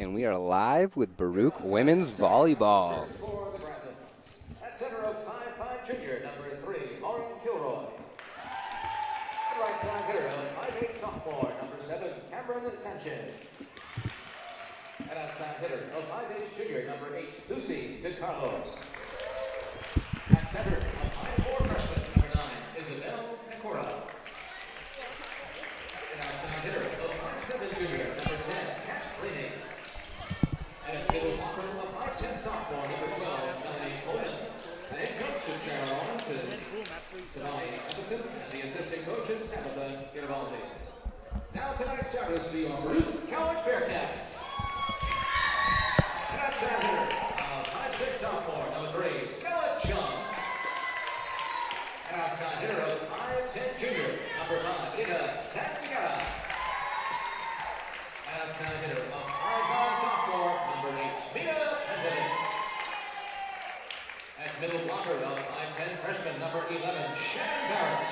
and we are live with Baruch Women's Volleyball. For the Gryphons. At center of 5'5" junior, number 3, Lauren Kilroy. At right side hitter of 5'8" sophomore, number 7, Cameron Sanchez. And outside hitter of 5'8" junior, number 8, Lucy DiCarlo. At center of 5'4" freshman, number 9, Isabel Pecora. And outside hitter of 5'7" junior, number 10, Kat Rainey. And at middle blocker of 5'10" sophomore, number 12, Melanie Coleman. The head coach of Sarah Lawrence is Savani Epison, and the assistant coach is Tabitha Garibaldi. Now tonight's starters for the Baruch College Bearcats. And at center, 5'6" sophomore, number 3, Stella Chung. And outside hitter of 5'10" junior, number 5, Ida Santigara. And outside hitter of 5'9" sophomore, number 8, Mina Pantovic. As middle blocker of 5'10" freshman, number 11, Shannon Barrett.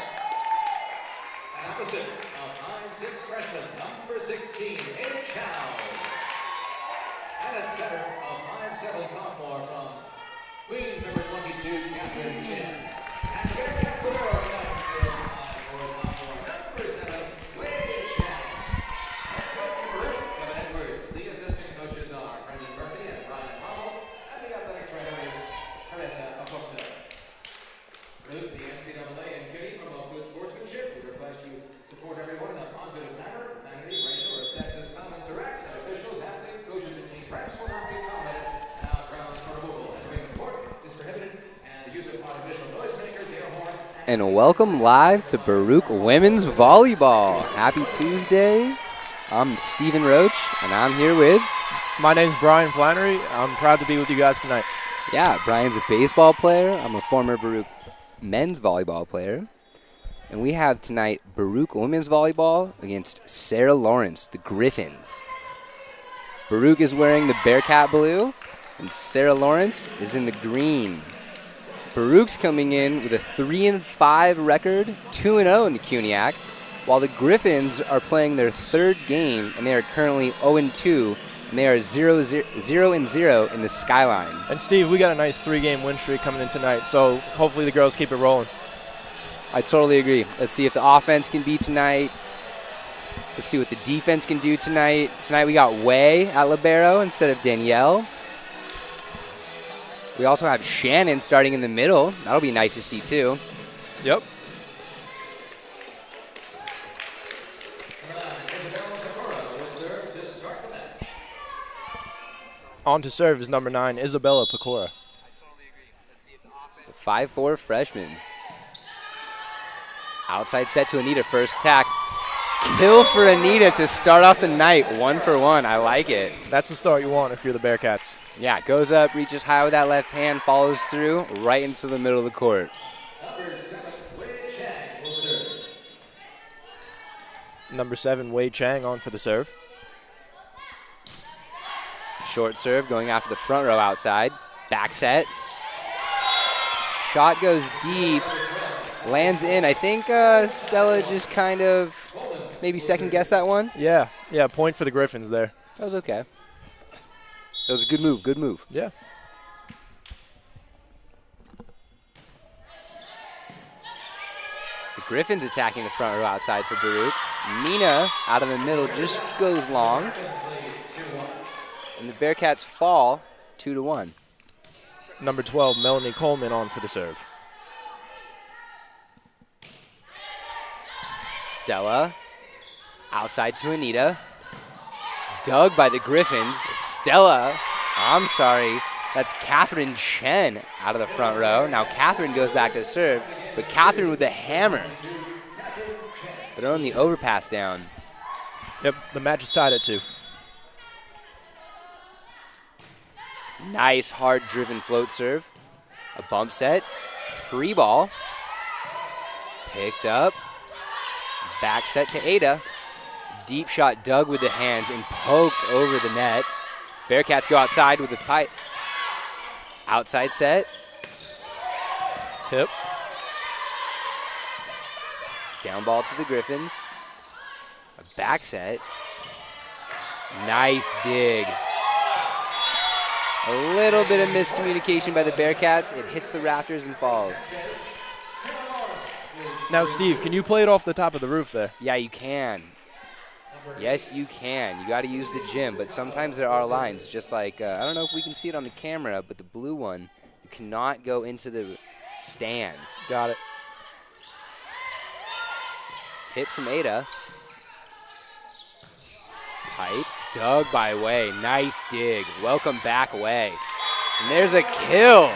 And opposite of 5'6" freshman, number 16, Ada Chow. And at center of 5'7" sophomore from Queens, number 22, Catherine Chin. And the Bearcats libero tonight is number 5'4" sophomore, number 7, Wei Chang. Head coach of Baruch, Kevin Edwards. The assistant coaches are Brendan Murphy and Brian Powell. And the athletic trainer is Teresa Acosta. Baruch, the NCAA and CUNY promote good sportsmanship. We request you support everyone in a positive manner. Vanity, racial, or sexist comments or acts, and officials, athletes, coaches, and team reps will not be tolerated, and our grounds for removal. Entering the court is prohibited, and the use of artificial noisemakers, air horns, And welcome live to Baruch Women's Volleyball. Happy Tuesday. I'm Stephen Roach, and I'm here with... My name's Brian Flannery. I'm proud to be with you guys tonight. Yeah, Brian's a baseball player. I'm a former Baruch men's volleyball player. And we have tonight Baruch Women's Volleyball against Sarah Lawrence, the Gryphons. Baruch is wearing the Bearcat blue, and Sarah Lawrence is in the green. Baruch's coming in with a 3-5 record, 2-0 in the CUNYAC, while the Gryphons are playing their third game, and they are currently 0-2, and they are 0-0 in the Skyline. And Steve, we got a nice 3-game win streak coming in tonight, so hopefully the girls keep it rolling. I totally agree. Let's see if the offense can be tonight. Let's see what the defense can do tonight. Tonight we got Wei at libero instead of Danielle. We also have Shannon starting in the middle. That'll be nice to see too. Yep. On to serve is number 9, Isabella Pecora. The 5'4" freshman. Outside set to Anita, first attack. Kill for Anita to start off the night, 1-for-1. I like it. That's the start you want if you're the Bearcats. Yeah, goes up, reaches high with that left hand, follows through, right into the middle of the court. number 7, Wei Chang will serve. Number 7, Wei Chang on for the serve. Short serve going after the front row outside. Back set. Shot goes deep. Lands in. I think Stella just kind of maybe second guessed that one. Yeah, point for the Gryphons there. That was okay. That was a good move, good move. Yeah. The Gryphons attacking the front row outside for Baruch. Mina out of the middle just goes long. And the Bearcats fall 2-1. Number 12, Melanie Coleman on for the serve. Stella outside to Anita. Dug by the Gryphons. Stella, I'm sorry, that's Catherine Chen out of the front row. Now Catherine goes back to serve, but Catherine with the hammer. Throwing the overpass down. Yep, the match is tied at 2. Nice hard driven float serve. A bump set. Free ball. Picked up. Back set to Ada. Deep shot dug with the hands and poked over the net. Bearcats go outside with the pipe. Outside set. Tip. Down ball to the Gryphons. A back set. Nice dig. A little bit of miscommunication by the Bearcats. It hits the rafters and falls. Now, Steve, can you play it off the top of the roof there? Yeah, you can. Yes, you can. You got to use the gym, but sometimes there are lines, just like, I don't know if we can see it on the camera, but the blue one, you cannot go into the stands. Got it. Tip from Ada. Pipe, dug by Way. Nice dig. Welcome back, Way. And there's a kill.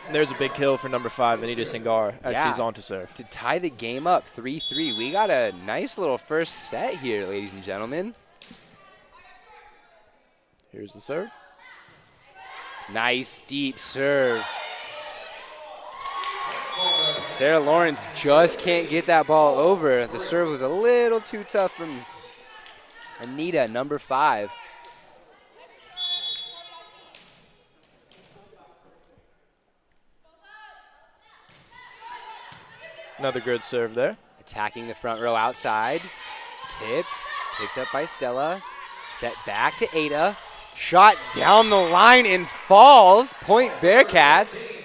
And there's a big kill for number 5, Anita Singar, as she's on to serve. To tie the game up 3-3. We got a nice little first set here, ladies and gentlemen. Here's the serve. Nice deep serve. And Sarah Lawrence just can't get that ball over. The serve was a little too tough from Anita, number 5. Another good serve there. Attacking the front row outside. Tipped. Picked up by Stella. Set back to Ada. Shot down the line and falls. Point Bearcats.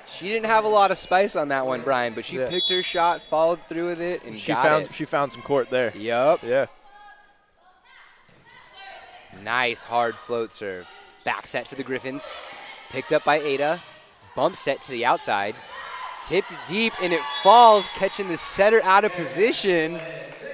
She didn't have a lot of spice on that one, Brian, but she picked her shot, followed through with it, and got it. She found some court there. Yup. Yeah. Nice hard float serve. Back set for the Gryphons. Picked up by Ada. Bump set to the outside. Tipped deep, and it falls, catching the setter out of position.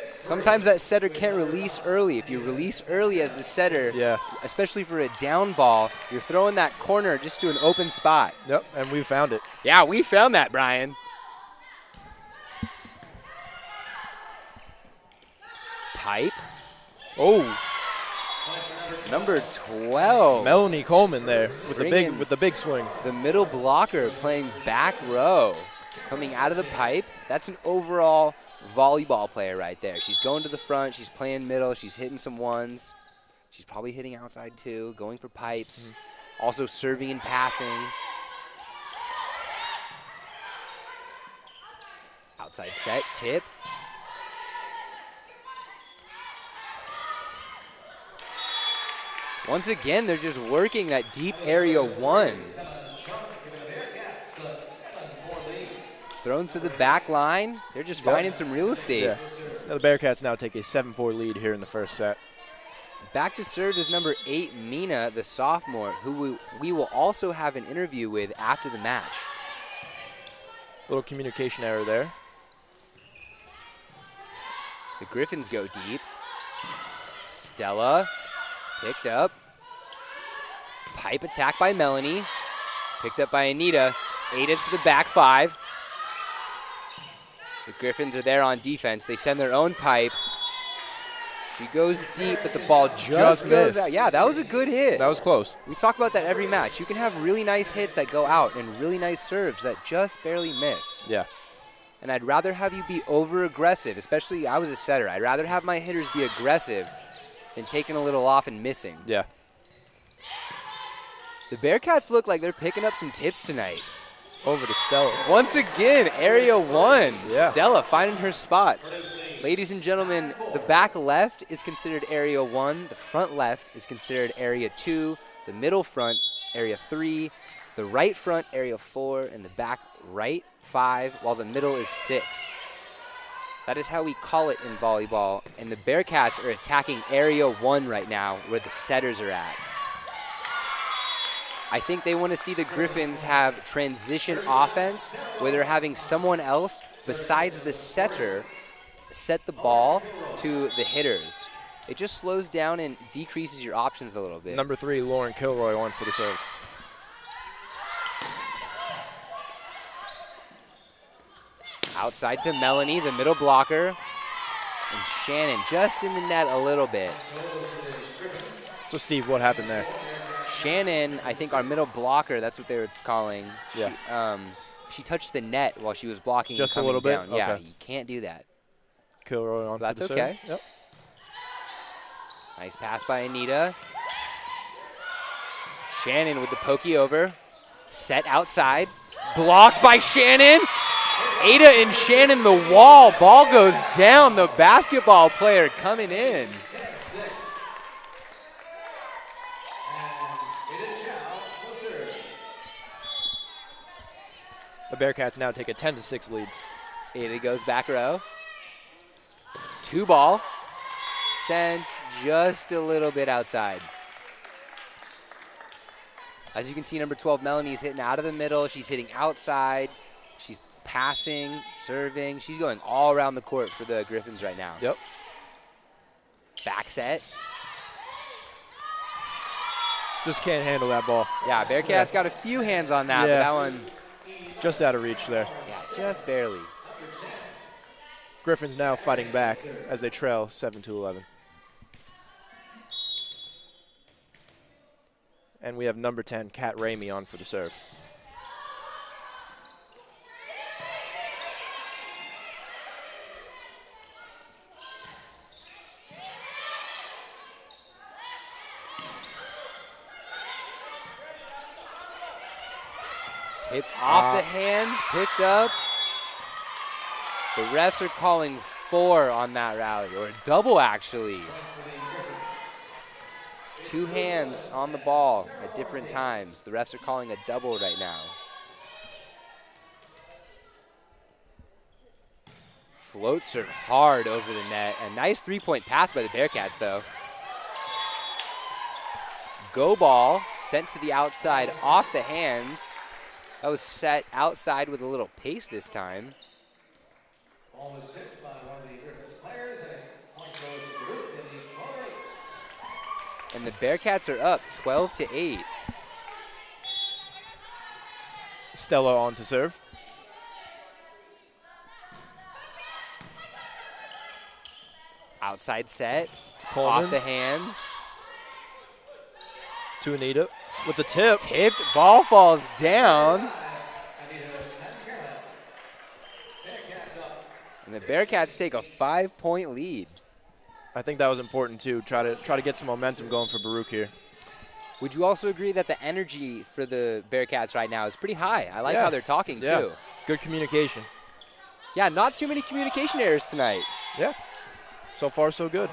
Sometimes that setter can't release early. If you release early as the setter, especially for a down ball, you're throwing that corner just to an open spot. Yep, and we found it. Yeah, we found that, Brian. Pipe. Oh. Number 12. Melanie Coleman there with the big swing. The middle blocker playing back row. Coming out of the pipe. That's an overall volleyball player right there. She's going to the front. She's playing middle. She's hitting some ones. She's probably hitting outside too, going for pipes. Also serving and passing. Outside set, tip. Once again, they're just working that deep area 1. Thrown to the back line. They're just finding some real estate. Yeah. Now the Bearcats now take a 7-4 lead here in the first set. Back to serve is number 8, Mina, the sophomore, who we will also have an interview with after the match. Little communication error there. The Gryphons go deep. Stella picked up. Pipe attack by Melanie. Picked up by Anita. Ada to the back 5. The Gryphons are there on defense. They send their own pipe. She goes deep, but the ball just goes out. Yeah, that was a good hit. That was close. We talk about that every match. You can have really nice hits that go out and really nice serves that just barely miss. Yeah. And I'd rather have you be over-aggressive, especially I was a setter. I'd rather have my hitters be aggressive than taking a little off and missing. Yeah. The Bearcats look like they're picking up some tips tonight. Over to Stella. Once again, area 1. Yeah. Stella finding her spots. Ladies and gentlemen, the back left is considered area 1. The front left is considered area 2. The middle front, area 3. The right front, area 4. And the back right, 5, while the middle is 6. That is how we call it in volleyball. And the Bearcats are attacking area 1 right now, where the setters are at. I think they want to see the Gryphons have transition offense where they're having someone else besides the setter set the ball to the hitters. It just slows down and decreases your options a little bit. Number 3, Lauren Kilroy on for the serve. Outside to Melanie, the middle blocker. And Shannon just in the net a little bit. So, Steve, what happened there? Shannon, I think our middle blocker, that's what they were calling. Yeah. She touched the net while she was blocking. Just and a little bit? down. Yeah, Okay. you can't do that. Kilroy on That's for the okay. serve. Yep. Nice pass by Anita. Shannon with the pokey over. Set outside. Blocked by Shannon. Ada and Shannon the wall. Ball goes down. The basketball player coming in. 10-6. And Ada Chow will serve. The Bearcats now take a 10-6 lead. Ada goes back row. 2 ball. Sent just a little bit outside. As you can see, number 12, Melanie's hitting out of the middle. She's hitting outside. She's passing, serving. She's going all around the court for the Gryphons right now. Yep. Back set. Just can't handle that ball. Yeah, Bearcats got a few hands on that, but that one, Just out of reach there. yeah, just barely. Gryphons now fighting back as they trail 7-11. And we have number 10, Kat Ramey, on for the serve. Tipped off the hands, picked up. The refs are calling 4 on that rally, or a double actually. 2 hands on the ball at different times. The refs are calling a double right now. Floats her hard over the net. A nice 3-point pass by the Bearcats though. Go ball, sent to the outside off the hands. That was set outside with a little pace this time. Ball was tipped by one of the Gryphons players, and point goes to Baruch in the 12-8. And the Bearcats are up 12-8. Stella on to serve. Outside set, Coleman. off the hands. To Anita with the tip. Tipped, ball falls down. And the Bearcats take a 5-point lead. I think that was important too. Try to get some momentum going for Baruch here. Would you also agree that the energy for the Bearcats right now is pretty high? I like how they're talking too. Good communication. Yeah, not too many communication errors tonight. Yeah. So far, so good.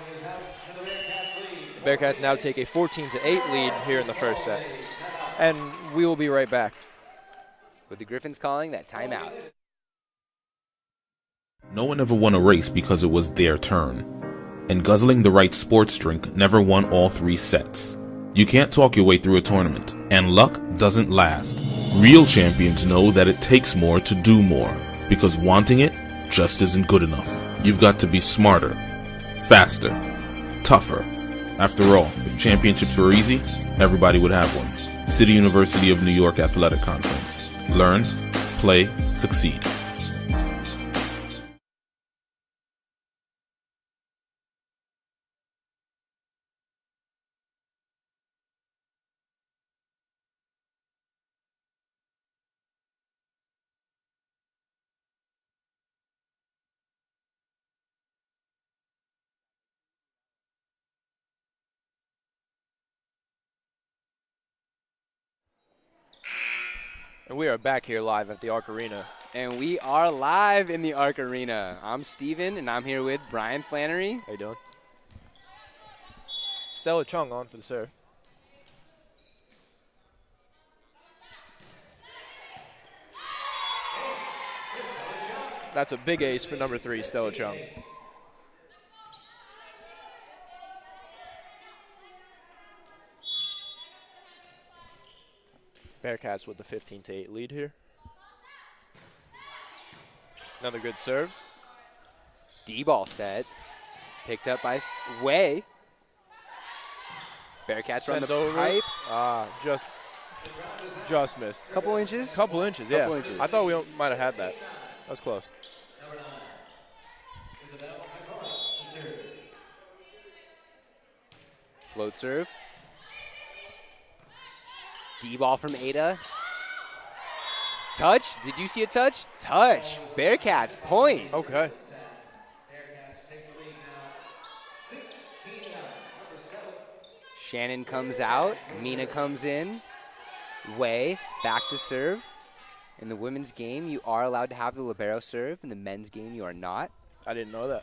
The Bearcats now take a 14-8 lead here in the first set. And we will be right back. With the Gryphons calling that timeout. No one ever won a race because it was their turn. And guzzling the right sports drink never won all 3 sets. You can't talk your way through a tournament, and luck doesn't last. Real champions know that it takes more to do more, because wanting it just isn't good enough. You've got to be smarter, faster, tougher. After all, if championships were easy, everybody would have one. City University of New York Athletic Conference. Learn, play, succeed. And we are back here live at the Arc Arena. And we are live in the Arc Arena. I'm Steven, and I'm here with Brian Flannery. How you doing? Stella Chung on for the serve. That's a big ace for number 3, Stella Chung. Bearcats with the 15-8 lead here. Another good serve. D-ball set. Picked up by Way. Bearcats run the over. pipe. Just missed. Couple inches? Couple inches, yeah. Couple inches. I thought we might have had that. That was close. Float serve. D-ball from Ada. Touch. Did you see a touch? Touch. Bearcats, point. Okay. Bearcats take the lead now, 16-9. Number 7. Shannon comes out. Mina comes in. Way back to serve. In the women's game, you are allowed to have the libero serve. In the men's game, you are not. I didn't know that.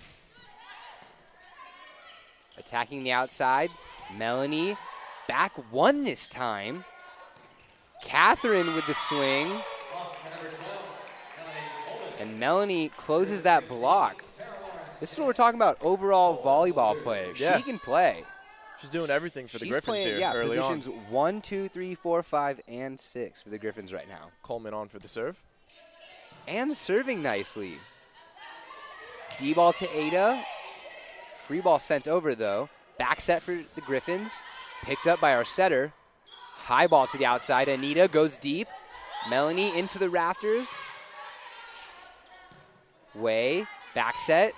Attacking the outside, Melanie back one this time. Catherine with the swing. And Melanie closes that block. This is what we're talking about, overall volleyball play. Yeah. She can play. She's doing everything for the She's Gryphons playing, here yeah, early positions on. 1, 2, 3, 4, 5, and 6 for the Gryphons right now. Coleman on for the serve. And serving nicely. D-ball to Ada. Free ball sent over, though. Back set for the Gryphons. Picked up by our setter. High ball to the outside. Anita goes deep. Melanie into the rafters. Way. Back set.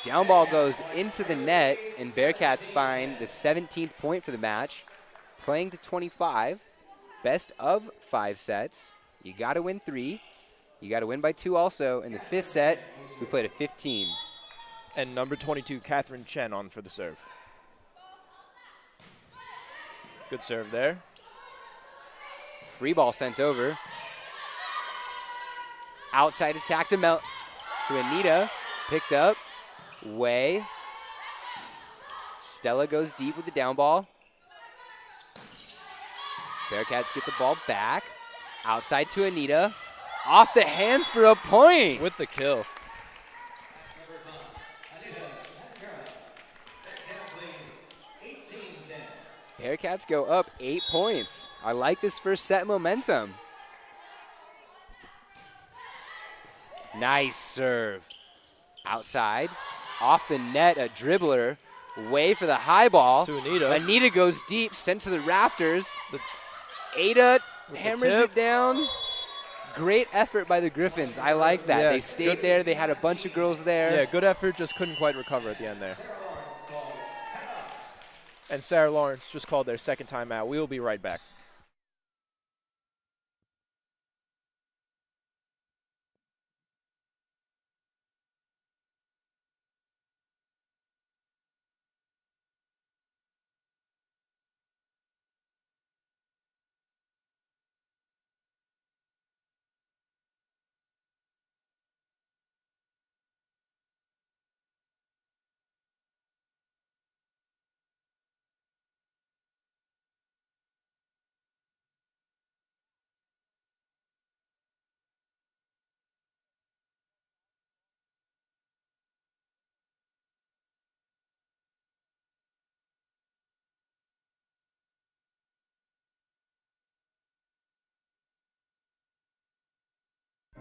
Down ball goes into the net, and Bearcats find the 17th point for the match. Playing to 25. Best of 5 sets. You got to win 3. You got to win by 2 also. In the 5th set, we played a 15. And number 22, Catherine Chen on for the serve. Good serve there. Free ball sent over. Outside attack to Anita. Picked up. Way. Stella goes deep with the down ball. Bearcats get the ball back. Outside to Anita. Off the hands for a point. With the kill. Bearcats go up 8 points. I like this first set momentum. Nice serve. Outside. Off the net, a dribbler. Way for the high ball. To Anita. Anita goes deep, sent to the rafters. Ada hammers it down. Great effort by the Gryphons. I like that. Yeah, they stayed there. They had a bunch of girls there. Yeah, good effort, just couldn't quite recover at the end there. And Sarah Lawrence just called their second timeout. We will be right back.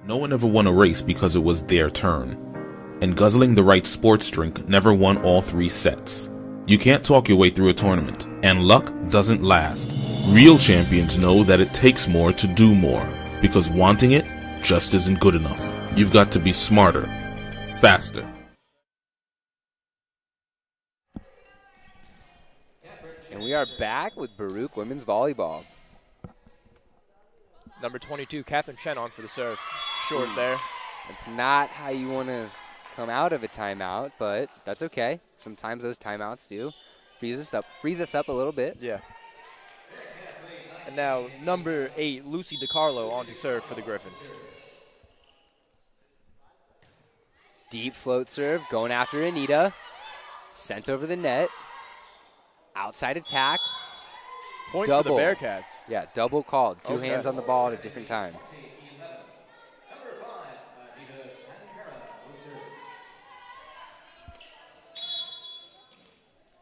No one ever won a race because it was their turn. And guzzling the right sports drink never won all 3 sets. You can't talk your way through a tournament, and luck doesn't last. Real champions know that it takes more to do more, because wanting it just isn't good enough. You've got to be smarter, faster. And we are back with Baruch Women's Volleyball. Number 22, Catherine Chen on for the serve. Short there. It's not how you want to come out of a timeout, but that's okay. Sometimes those timeouts do freeze us up a little bit. Yeah. And now number 8, Lucy DiCarlo on to serve for the Gryphons. Deep float serve, going after Anita. Sent over the net. Outside attack. Point Double. for the Bearcats. Yeah, double called. Two Okay. hands on the ball at a different time.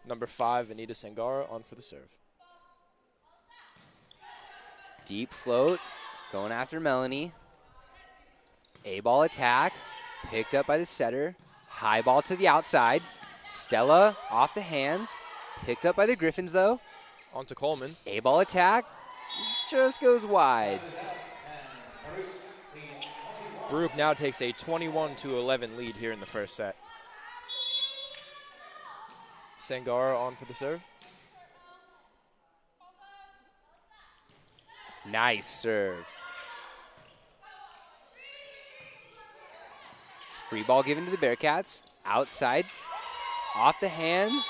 Number 5, Anita Sangara on for the serve. Deep float, going after Melanie. A-ball attack, picked up by the setter. High ball to the outside. Stella off the hands. Picked up by the Gryphons, though. On to Coleman. A-ball attack, just goes wide. Baruch now takes a 21-11 lead here in the first set. Sangara on for the serve. Nice serve. Free ball given to the Bearcats. Outside. Off the hands.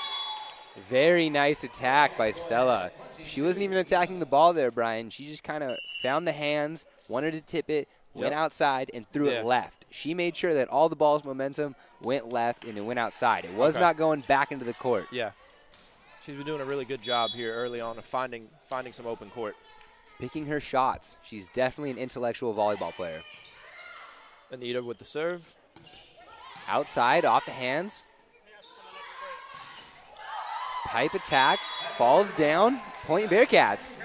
Very nice attack by Stella. She wasn't even attacking the ball there, Brian. She just kind of found the hands, wanted to tip it, went outside, and threw it left. She made sure that all the ball's momentum went left and it went outside. It was not going back into the court. Yeah. She's been doing a really good job here early on of finding some open court. Picking her shots. She's definitely an intellectual volleyball player. Anita with the serve. Outside, off the hands. Pipe attack, falls down, point Bearcats.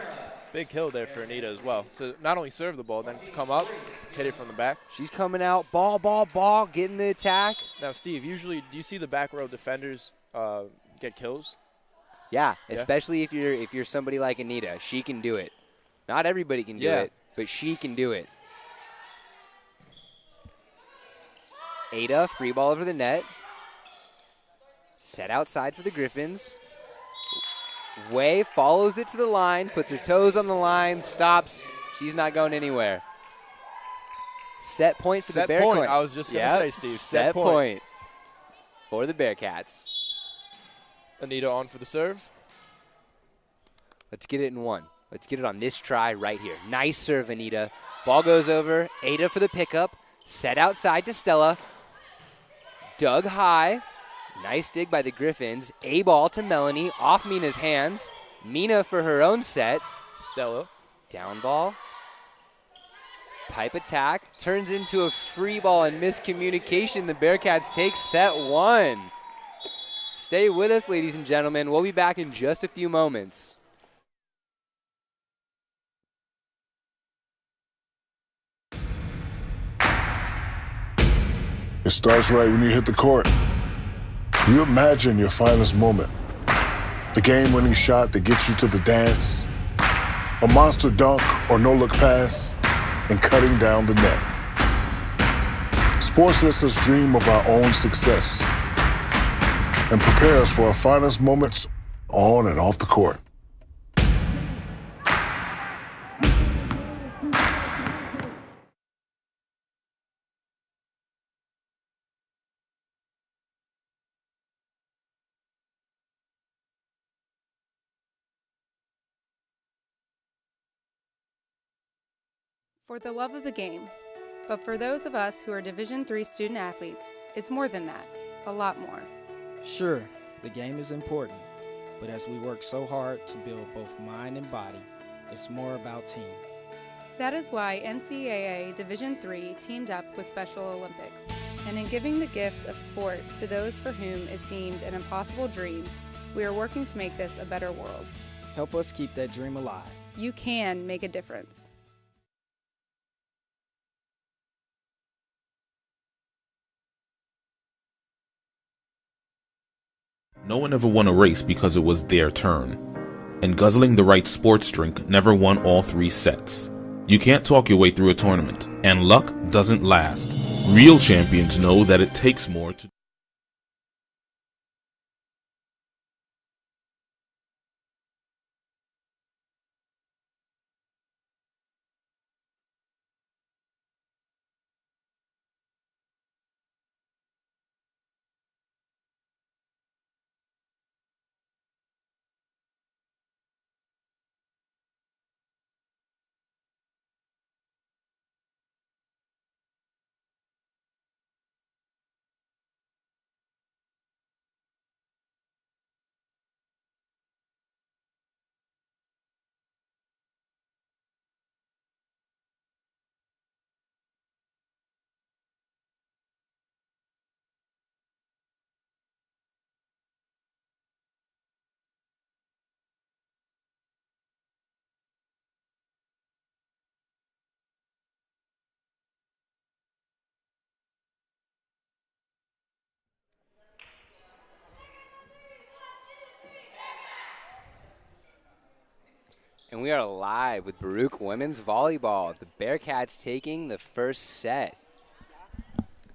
Big kill there for Anita as well. So not only serve the ball, then come up, hit it from the back. She's coming out, ball, getting the attack. Now, Steve, usually do you see the back row defenders get kills? Yeah, especially if you're somebody like Anita. She can do it. Not everybody can do it, but she can do it. Ada, free ball over the net. Set outside for the Gryphons. Way follows it to the line, puts her toes on the line, stops. She's not going anywhere. Set point for the Bearcats. Set point. I was just going to say, Steve. Set point for the Bearcats. Anita on for the serve. Let's get it in one. Let's get it on this try right here. Nice serve, Anita. Ball goes over. Ada for the pickup. Set outside to Stella. Dug high. Nice dig by the Gryphons. A ball to Melanie. Off Mina's hands. Mina for her own set. Stella. Down ball. Pipe attack. Turns into a free ball and miscommunication. The Bearcats take set one. Stay with us, ladies and gentlemen. We'll be back in just a few moments. It starts right when you hit the court. You imagine your finest moment. The game-winning shot that gets you to the dance. A monster dunk or no-look pass. And cutting down the net. Sports lets us dream of our own success. And prepare us for our finest moments on and off the court. For the love of the game. But for those of us who are Division III student athletes, it's more than that, a lot more. Sure, the game is important, but as we work so hard to build both mind and body, it's more about team. That is why NCAA Division III teamed up with Special Olympics, and in giving the gift of sport to those for whom it seemed an impossible dream, we are working to make this a better world. Help us keep that dream alive. You can make a difference. No one ever won a race because it was their turn. And guzzling the right sports drink never won all 3 sets. You can't talk your way through a tournament, and luck doesn't last. Real champions know that it takes more to... And we are live with Baruch Women's Volleyball. The Bearcats taking the first set,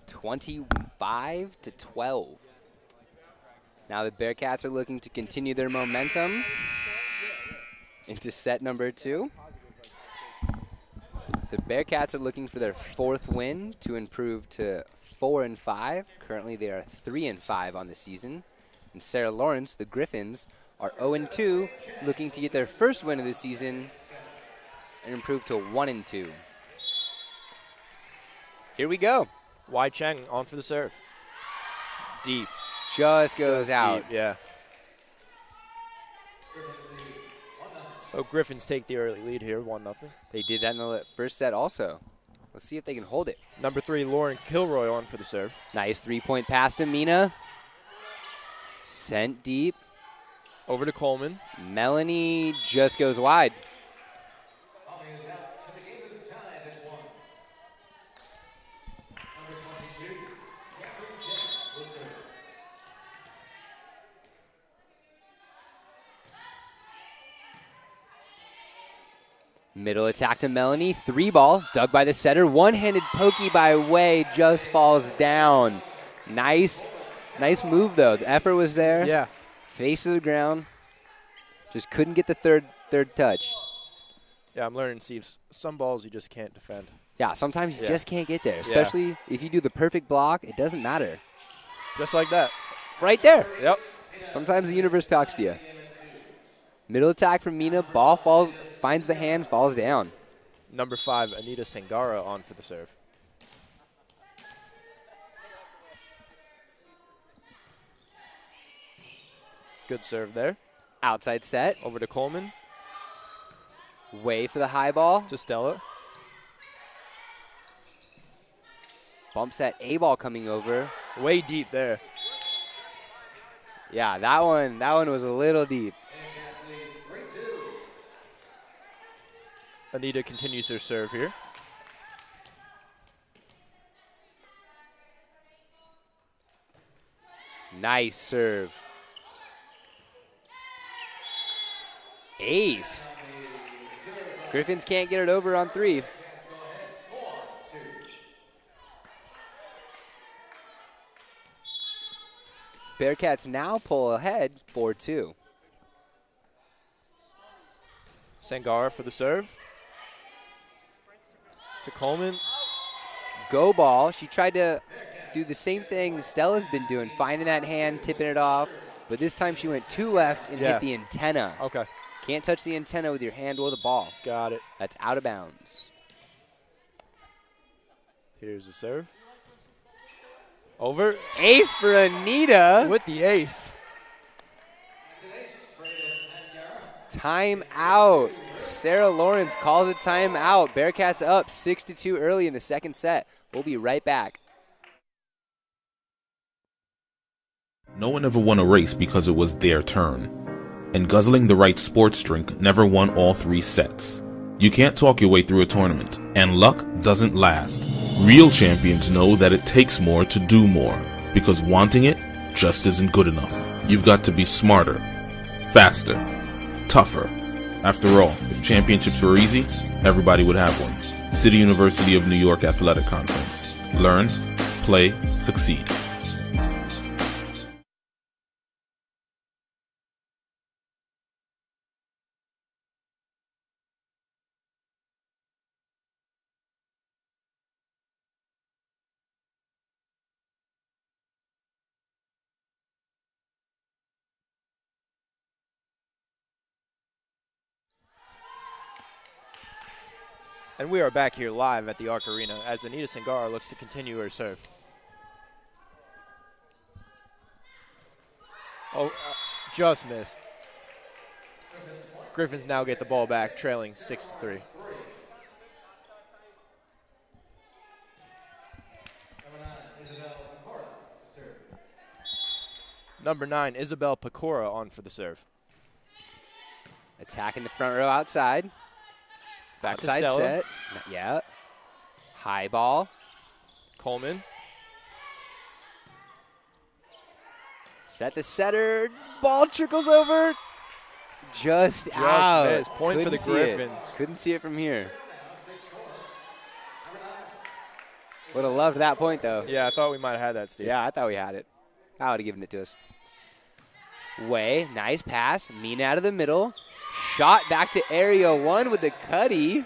25-12. Now the Bearcats are looking to continue their momentum into set number 2. The Bearcats are looking for their 4th win to improve to 4-5. Currently they are 3-5 on the season. And Sarah Lawrence, the Gryphons, are 0-2, looking to get their first win of the season and improve to 1-2. Here we go. Wai Cheng on for the serve. Deep. Just goes out. Deep, yeah. So Gryphons take the early lead here, 1-0. They did that in the first set also. Let's see if they can hold it. Number 3, Lauren Kilroy on for the serve. Nice three-point pass to Mina. Sent deep. Over to Coleman. Melanie just goes wide. Middle attack to Melanie. 3-ball. Dug by the setter. One-handed pokey by Wei. Just falls down. Nice move, though. The effort was there. Yeah. Face to the ground. Just couldn't get the third touch. Yeah, I'm learning, Steve. Some balls you just can't defend. Yeah, sometimes you just can't get there. Especially if you do the perfect block, it doesn't matter. Just like that. Right there. Yep. Sometimes the universe talks to you. Middle attack from Mina. Ball falls, finds the hand, falls down. Number 5, Anita Sangara on for the serve. Good serve there. Outside set. Over to Coleman. Way for the high ball. To Stella. Bump set A-ball coming over. Way deep there. Yeah, that one was a little deep. Anita continues her serve here. Nice serve. Ace. Gryphons can't get it over on 3. Bearcats now pull ahead 4-2. Sangara for the serve. To Coleman. Go ball. She tried to do the same thing Stella's been doing, finding that hand, tipping it off. But this time she went 2 left and hit the antenna. Okay. Can't touch the antenna with your hand or the ball. Got it. That's out of bounds. Here's the serve. Over. Ace for Anita. With the ace. Time out. Sarah Lawrence calls a timeout. Bearcats up 6-2 early in the second set. We'll be right back. No one ever won a race because it was their turn. And guzzling the right sports drink never won all 3 sets. You can't talk your way through a tournament, and luck doesn't last. Real champions know that it takes more to do more, because wanting it just isn't good enough. You've got to be smarter, faster, tougher. After all, if championships were easy, everybody would have one. City University of New York Athletic Conference. Learn, play, succeed. And we are back here live at the Arc Arena as Anita Sangara looks to continue her serve. Oh, just missed. Gryphons now get the ball back, trailing 6-3. Number 9, Isabel Pecora on for the serve. Attack in the front row outside. Back Outside to Stella. set. Yeah. High ball. Coleman. Set the setter. Ball trickles over. Just out. Missed. Point for the Gryphons. Couldn't see it from here. Would have loved that point, though. Yeah, I thought we might have had that, Steve. Yeah, I thought we had it. I would have given it to us. Way, nice pass. Mina out of the middle. Shot back to area 1 with the cutty.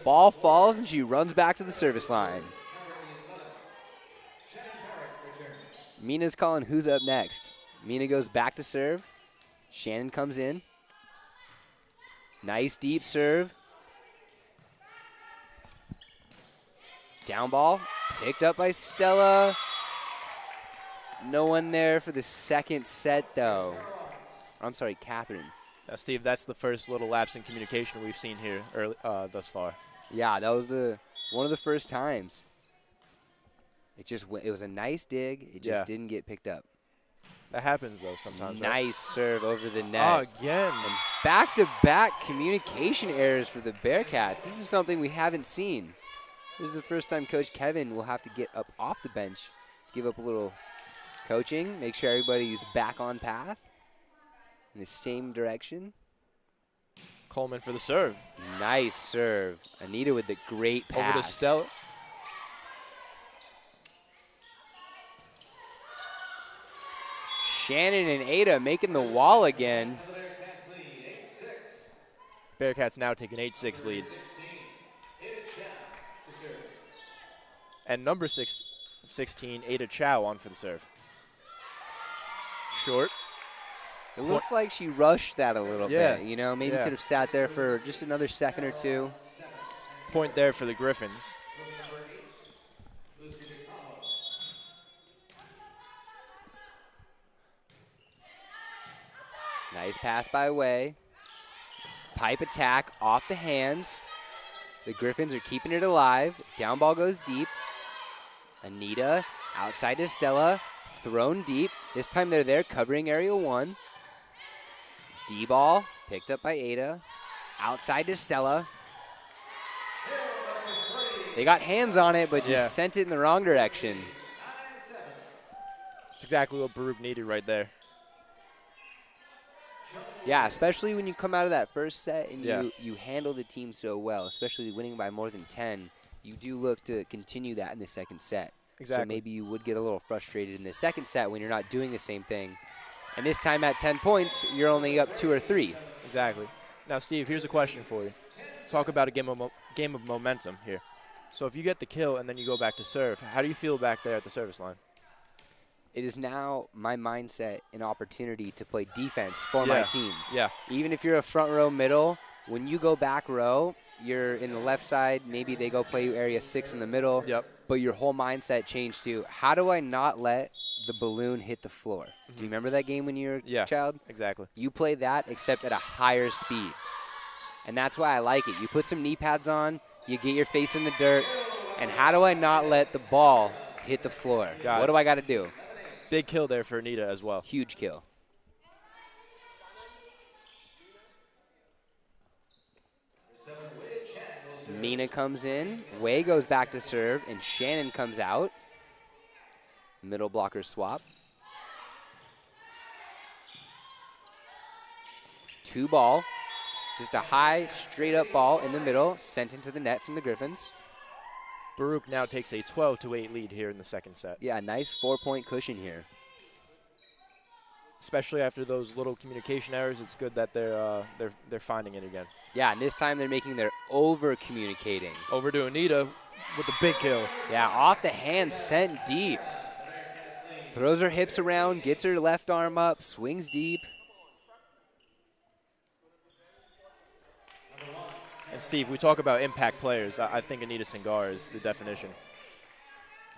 Ball falls, and she runs back to the service line. Mina's calling who's up next. Mina goes back to serve. Shannon comes in. Nice deep serve. Down ball, picked up by Stella. No one there for the second set, though. I'm sorry, Catherine. Now, Steve, that's the first little lapse in communication we've seen here thus far. Yeah, that was one of the first times. It was a nice dig. It just didn't get picked up. That happens, though, sometimes. Nice serve over the net. Oh, again. And back-to-back communication errors for the Bearcats. This is something we haven't seen. This is the first time Coach Kevin will have to get up off the bench, give up a little coaching, make sure everybody's back on path in the same direction. Coleman for the serve. Nice serve. Anita with the great pass. Over to Stella. Shannon and Ada making the wall again. Bearcats now take an 8-6 lead. And number 16, Ada Chow on for the serve. Short. It looks like she rushed that a little Yeah. bit. You know, maybe Yeah. could have sat there for just another second or two. Point there for the Gryphons. Nice pass by Way. Pipe attack off the hands. The Gryphons are keeping it alive. Down ball goes deep. Anita outside to Stella. Thrown deep. This time they're there covering area 1. D-ball picked up by Ada. Outside to Stella. They got hands on it, but just sent it in the wrong direction. That's exactly what Baruch needed right there. Yeah, especially when you come out of that first set and you handle the team so well, especially winning by more than 10, you do look to continue that in the second set. Exactly. So maybe you would get a little frustrated in the second set when you're not doing the same thing. And this time at 10 points, you're only up 2 or 3. Exactly. Now, Steve, here's a question for you. Talk about a game of momentum here. So if you get the kill and then you go back to serve, how do you feel back there at the service line? It is now my mindset an opportunity to play defense for my team. Yeah. Even if you're a front row middle, when you go back row, you're in the left side. Maybe they go play area 6 in the middle. Yep. But your whole mindset changed to, how do I not let the balloon hit the floor? Do you remember that game when you were a child? Exactly. You play that except at a higher speed. And that's why I like it. You put some knee pads on, you get your face in the dirt, and how do I not let the ball hit the floor? What do I got to do? Big kill there for Anita as well. Huge kill. Mina comes in. Way goes back to serve, and Shannon comes out. Middle blocker swap. 2 ball. Just a high, straight-up ball in the middle, sent into the net from the Gryphons. Baruch now takes a 12-8 lead here in the second set. Yeah, nice 4-point cushion here. Especially after those little communication errors, it's good that they're finding it again. Yeah, and this time they're making their over-communicating. Over to Anita with the big kill. Yeah, off the hand, sent deep. Throws her hips around, gets her left arm up, swings deep. And Steve, we talk about impact players. I think Anita Singar is the definition.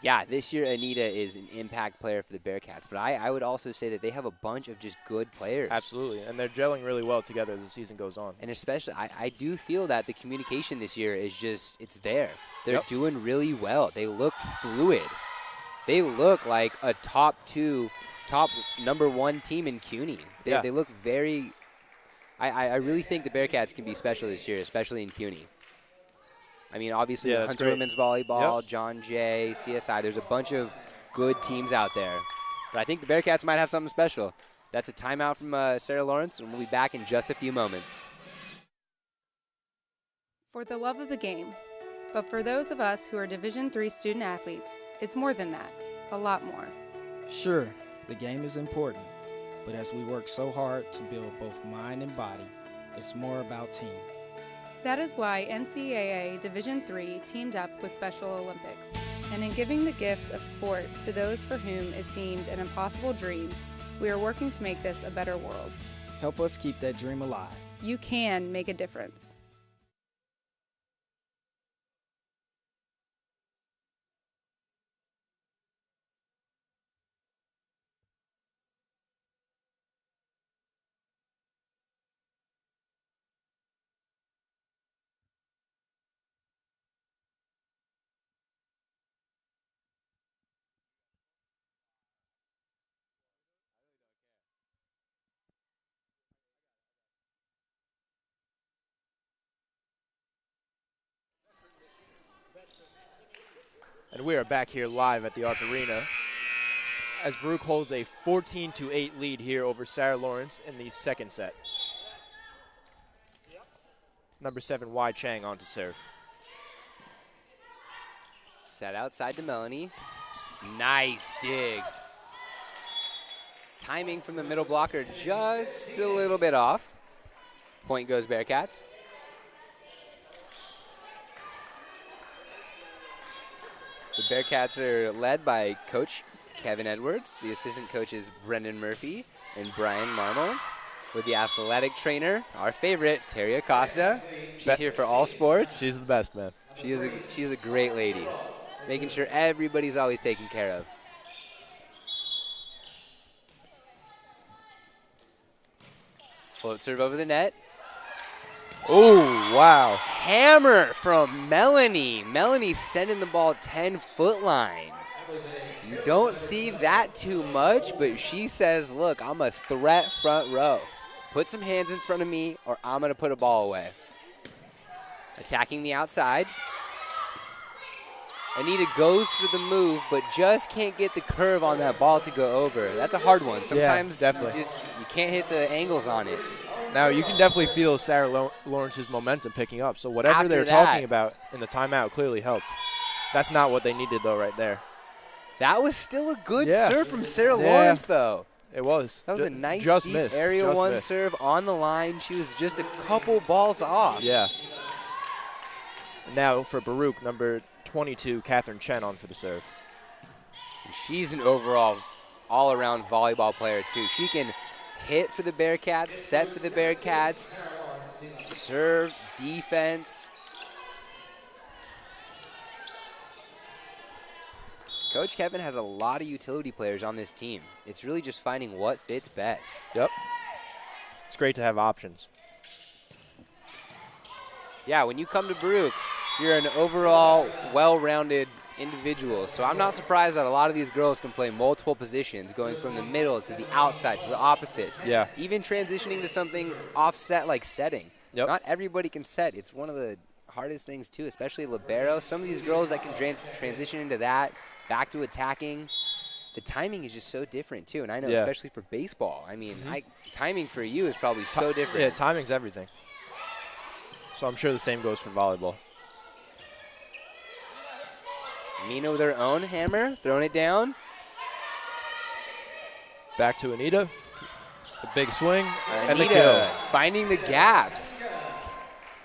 Yeah, this year Anita is an impact player for the Bearcats, but I would also say that they have a bunch of just good players. Absolutely, and they're gelling really well together as the season goes on. And especially, I do feel that the communication this year is just, it's there. They're doing really well. They look fluid. They look like a top number 1 team in CUNY. They look very... I really think the Bearcats can be special this year, especially in CUNY. I mean, obviously, Hunter Women's Volleyball, John Jay, CSI, there's a bunch of good teams out there. But I think the Bearcats might have something special. That's a timeout from Sarah Lawrence, and we'll be back in just a few moments. For the love of the game. But for those of us who are Division III student athletes, it's more than that, a lot more. Sure, the game is important, but as we work so hard to build both mind and body, it's more about team. That is why NCAA Division III teamed up with Special Olympics. And in giving the gift of sport to those for whom it seemed an impossible dream, we are working to make this a better world. Help us keep that dream alive. You can make a difference. And we are back here live at the Arc Arena as Baruch holds a 14-8 lead here over Sarah Lawrence in the second set. Number 7, Wai Chang on to serve. Set outside to Melanie. Nice dig. Timing from the middle blocker just a little bit off. Point goes Bearcats. The Bearcats are led by Coach Kevin Edwards. The assistant coaches Brendan Murphy and Brian Marmol. With the athletic trainer, our favorite, Terry Acosta. She's here for all sports. She's the best, man. She is a great lady, making sure everybody's always taken care of. Float serve over the net. Oh, wow. Hammer from Melanie. Melanie sending the ball 10-foot line. You don't see that too much, but she says, look, I'm a threat front row. Put some hands in front of me or I'm going to put a ball away. Attacking the outside. Anita goes for the move, but just can't get the curve on that ball to go over. That's a hard one. Sometimes definitely. you can't hit the angles on it. Now, you can definitely feel Sarah Lawrence's momentum picking up, so whatever After they're that, talking about in the timeout clearly helped. That's not what they needed, though, right there. That was still a good Yeah. serve from Sarah Yeah. Lawrence, though. It was. That was a nice just deep missed. area Just one missed. serve on the line. She was just a couple balls off. Yeah. Now for Baruch, number 22, Catherine Chen on for the serve. She's an overall all-around volleyball player, too. She can hit for the Bearcats, set for the Bearcats, serve, defense. Coach Kevin has a lot of utility players on this team. It's really just finding what fits best. Yep. It's great to have options. Yeah, when you come to Baruch, you're an overall well-rounded individual. So I'm not surprised that a lot of these girls can play multiple positions, going from the middle to the outside to the opposite. Yeah. Even transitioning to something offset like setting. Yep. Not everybody can set. It's one of the hardest things too, especially libero. Some of these girls that can transition into that, back to attacking. The timing is just so different too. And I know especially for baseball. I mean, timing for you is probably so different. Yeah, timing's everything. So I'm sure the same goes for volleyball. Mina with her own hammer, throwing it down. Back to Anita. The big swing and the Anita kill. finding the gaps.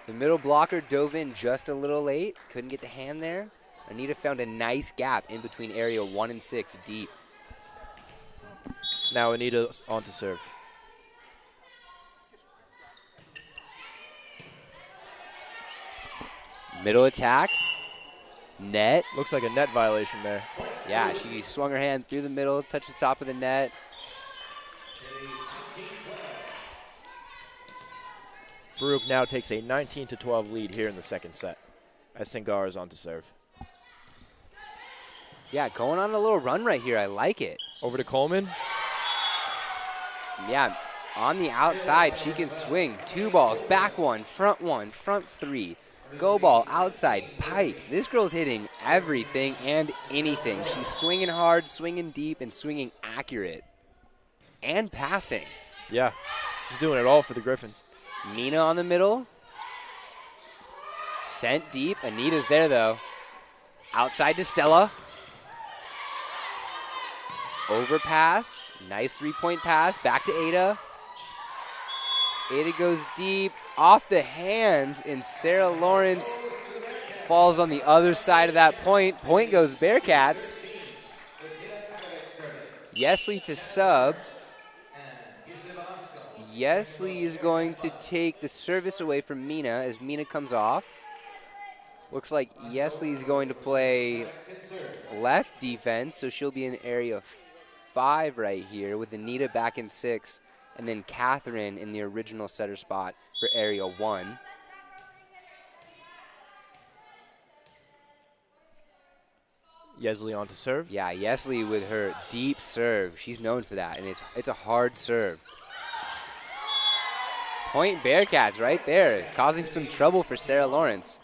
The middle blocker dove in just a little late. Couldn't get the hand there. Anita found a nice gap in between area 1 and 6 deep. Now Anita on to serve. Middle attack. Net. Looks like a net violation there. Yeah, she swung her hand through the middle, touched the top of the net. Baruch now takes a 19-12 lead here in the second set as Singar is on to serve. Yeah, going on a little run right here. I like it. Over to Coleman. Yeah, on the outside, she can swing. 2 balls, back 1, front 3. Go ball, outside, pipe. This girl's hitting everything and anything. She's swinging hard, swinging deep, and swinging accurate. And passing. Yeah, she's doing it all for the Gryphons. Mina on the middle. Sent deep. Anita's there, though. Outside to Stella. Overpass. Nice 3-point pass. Back to Ada. Ada goes deep, off the hands, and Sarah Lawrence falls on the other side of that point. Point goes Bearcats. Yesley to sub. Yesley is going to take the service away from Mina as Mina comes off. Looks like Yesley is going to play left defense, so she'll be in area 5 right here with Anita back in 6, and then Catherine in the original setter spot for area 1. Yesley on to serve. Yeah, Yesley with her deep serve. She's known for that, and it's a hard serve. Point Bearcats right there, causing some trouble for Sarah Lawrence.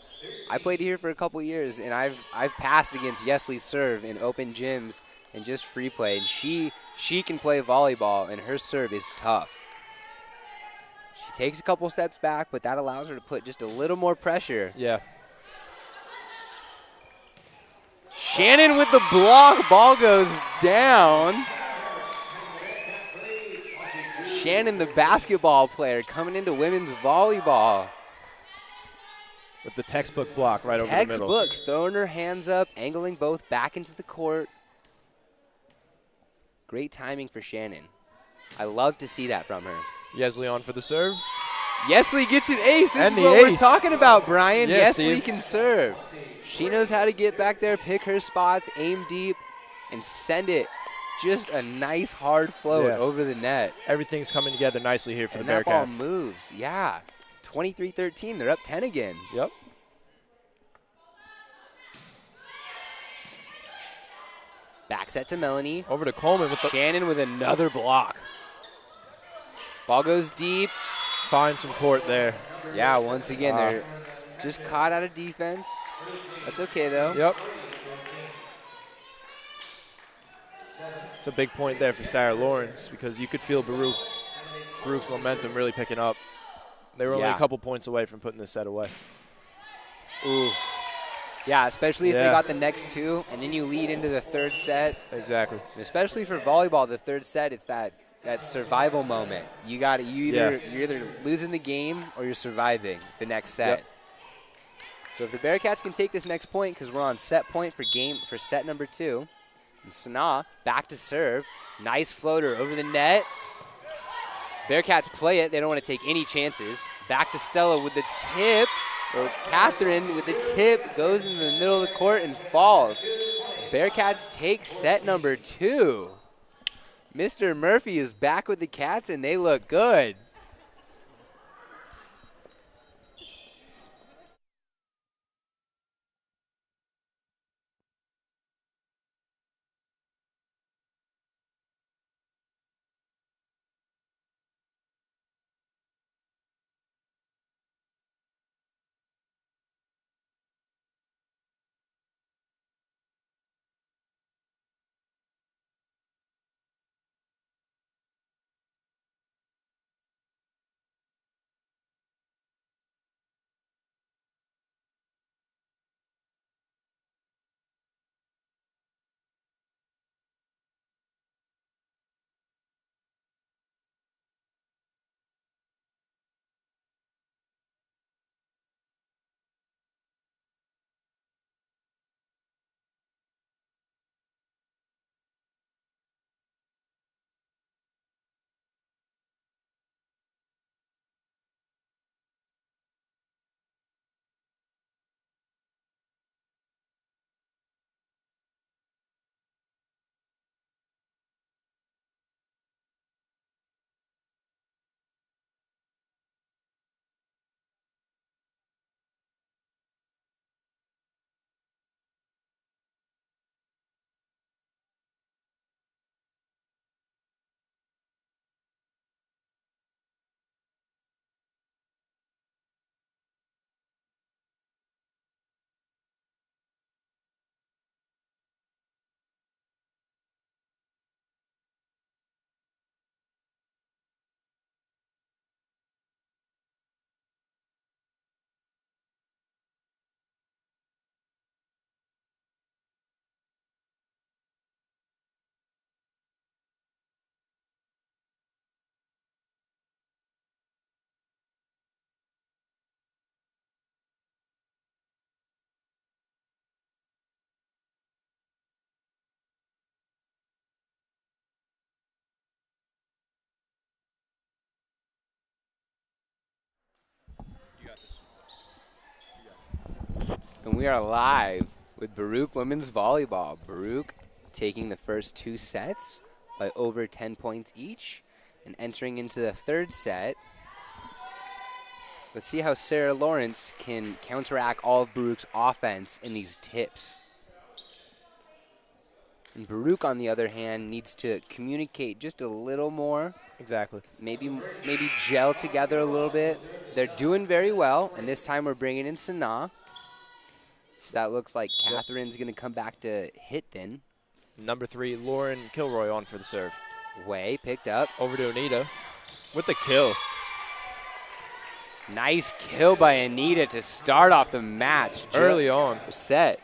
I played here for a couple years, and I've passed against Yesley's serve in open gyms and just free play. And she can play volleyball, and her serve is tough. She takes a couple steps back, but that allows her to put just a little more pressure. Yeah. Shannon with the block. Ball goes down. Shannon, the basketball player, coming into women's volleyball. With the textbook block right over the middle. Textbook, throwing her hands up, angling both back into the court. Great timing for Shannon. I love to see that from her. Yesley on for the serve. Yesley gets an ace. This And is the what we're ace. talking about, Brian. Yeah, Yesley Steve. can serve. She knows how to get back there, pick her spots, aim deep, and send it. Just a nice hard float over the net. Everything's coming together nicely here for And the that ball Bearcats. moves. Yeah. 23-13. They're up 10 again. Yep. Back set to Melanie. Over to Coleman with the Shannon with another block. Ball goes deep. find some court there. Yeah, once again, they're just caught out of defense. That's okay, though. Yep. It's a big point there for Sarah Lawrence because you could feel Baruch's momentum really picking up. They were only a couple points away from putting this set away. Ooh. Yeah, especially if they got the next 2, and then you lead into the third set. Exactly. And especially for volleyball, the third set, it's that survival moment. You're either losing the game or you're surviving the next set. Yep. So if the Bearcats can take this next point, because we're on set point for set number 2, and Sanaa back to serve, nice floater over the net. Bearcats play it. They don't want to take any chances. Back to Stella with the tip. Or Catherine with the tip goes into the middle of the court and falls. Bearcats take set number 2. Mr. Murphy is back with the Cats, and they look good. And we are live with Baruch Women's Volleyball. Baruch taking the first 2 sets by over 10 points each and entering into the 3rd set. Let's see how Sarah Lawrence can counteract all of Baruch's offense in these tips. And Baruch, on the other hand, needs to communicate just a little more. Exactly. Maybe gel together a little bit. They're doing very well, and this time we're bringing in Sanaa. So that looks like Catherine's going to come back to hit then. Number 3, Lauren Kilroy on for the serve. Way picked up. Over to Anita with the kill. Nice kill by Anita to start off the match. Early on. Set.